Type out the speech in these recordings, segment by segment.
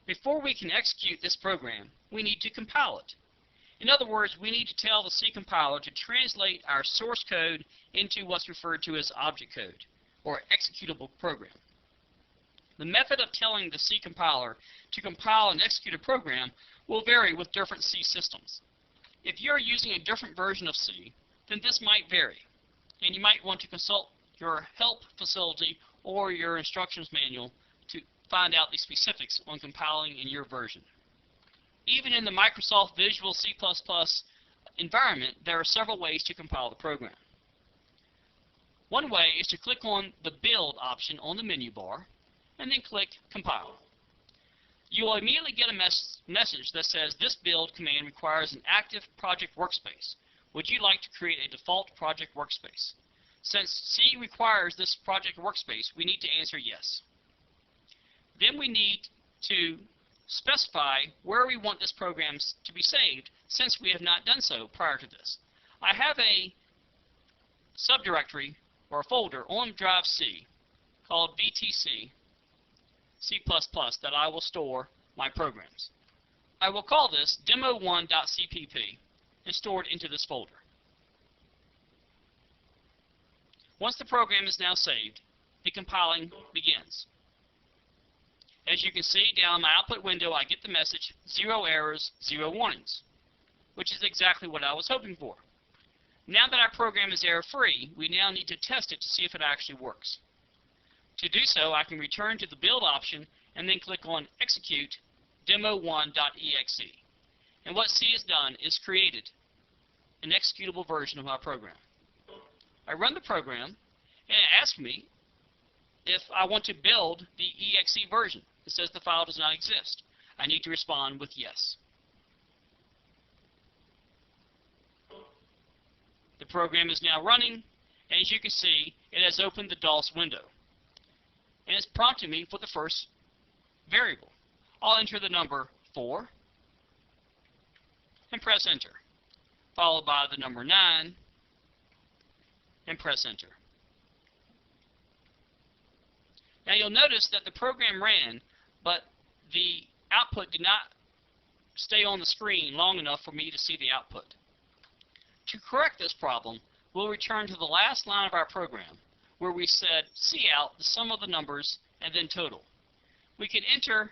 Before we can execute this program, we need to compile it. In other words, we need to tell the C compiler to translate our source code into what's referred to as object code, or executable program. The method of telling the C compiler to compile and execute a program will vary with different C systems. If you're using a different version of C, then this might vary, and you might want to consult your help facility or your instructions manual to find out the specifics on compiling in your version. Even in the Microsoft Visual C++ environment, there are several ways to compile the program. One way is to click on the Build option on the menu bar and then click Compile. You will immediately get a message that says this build command requires an active project workspace. Would you like to create a default project workspace? Since C requires this project workspace, we need to answer yes. Then we need to specify where we want this program to be saved, since we have not done so prior to this. I have a subdirectory or a folder on drive C called VTC C++ that I will store my programs. I will call this demo1.cpp and store it into this folder. Once the program is now saved, the compiling begins. As you can see down in my output window, I get the message 0 errors, 0 warnings, which is exactly what I was hoping for. Now that our program is error-free, we now need to test it to see if it actually works. To do so, I can return to the Build option and then click on Execute demo1.exe. And what C has done is created an executable version of my program. I run the program, and it asks me if I want to build the exe version. It says the file does not exist. I need to respond with yes. The program is now running, and as you can see, it has opened the DOS window. And it's prompting me for the first variable. I'll enter the number 4 and press enter, followed by the number 9 and press enter. Now you'll notice that the program ran, but the output did not stay on the screen long enough for me to see the output. To correct this problem, we'll return to the last line of our program, where we said cout the sum of the numbers and then total. We can enter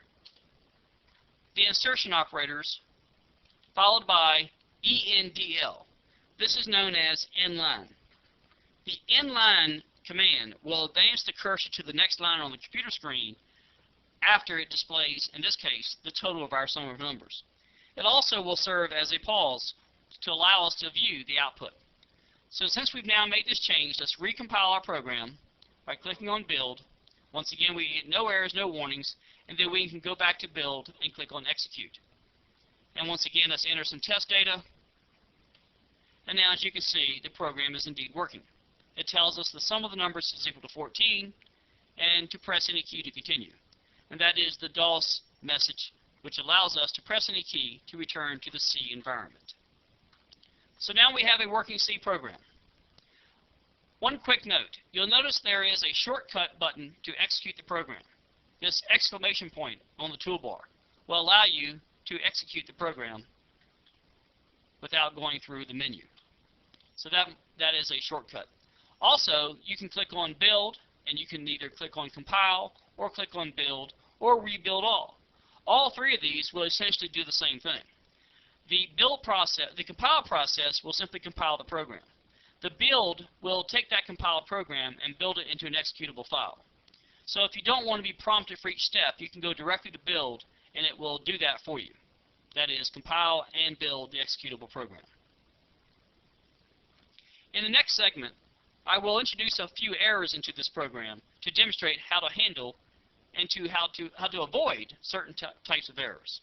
the insertion operators followed by ENDL. This is known as inline. The inline command will advance the cursor to the next line on the computer screen after it displays, in this case, the total of our sum of numbers. It also will serve as a pause to allow us to view the output. So since we've now made this change, let's recompile our program by clicking on Build. Once again, we get no errors, no warnings, and then we can go back to Build and click on Execute. And once again, let's enter some test data. And now, as you can see, the program is indeed working. It tells us the sum of the numbers is equal to 14, and to press any key to continue. And that is the DOS message, which allows us to press any key to return to the C environment. So now we have a working C program. One quick note, you'll notice there is a shortcut button to execute the program. This exclamation point on the toolbar will allow you to execute the program without going through the menu. So that is a shortcut. Also, you can click on Build, and you can either click on Compile, or click on Build, or Rebuild All. All three of these will essentially do the same thing. The compile process will simply compile the program. The build will take that compiled program and build it into an executable file. So if you don't want to be prompted for each step, you can go directly to Build, and it will do that for you. That is, compile and build the executable program. In the next segment, I will introduce a few errors into this program to demonstrate how to handle and how to avoid certain types of errors.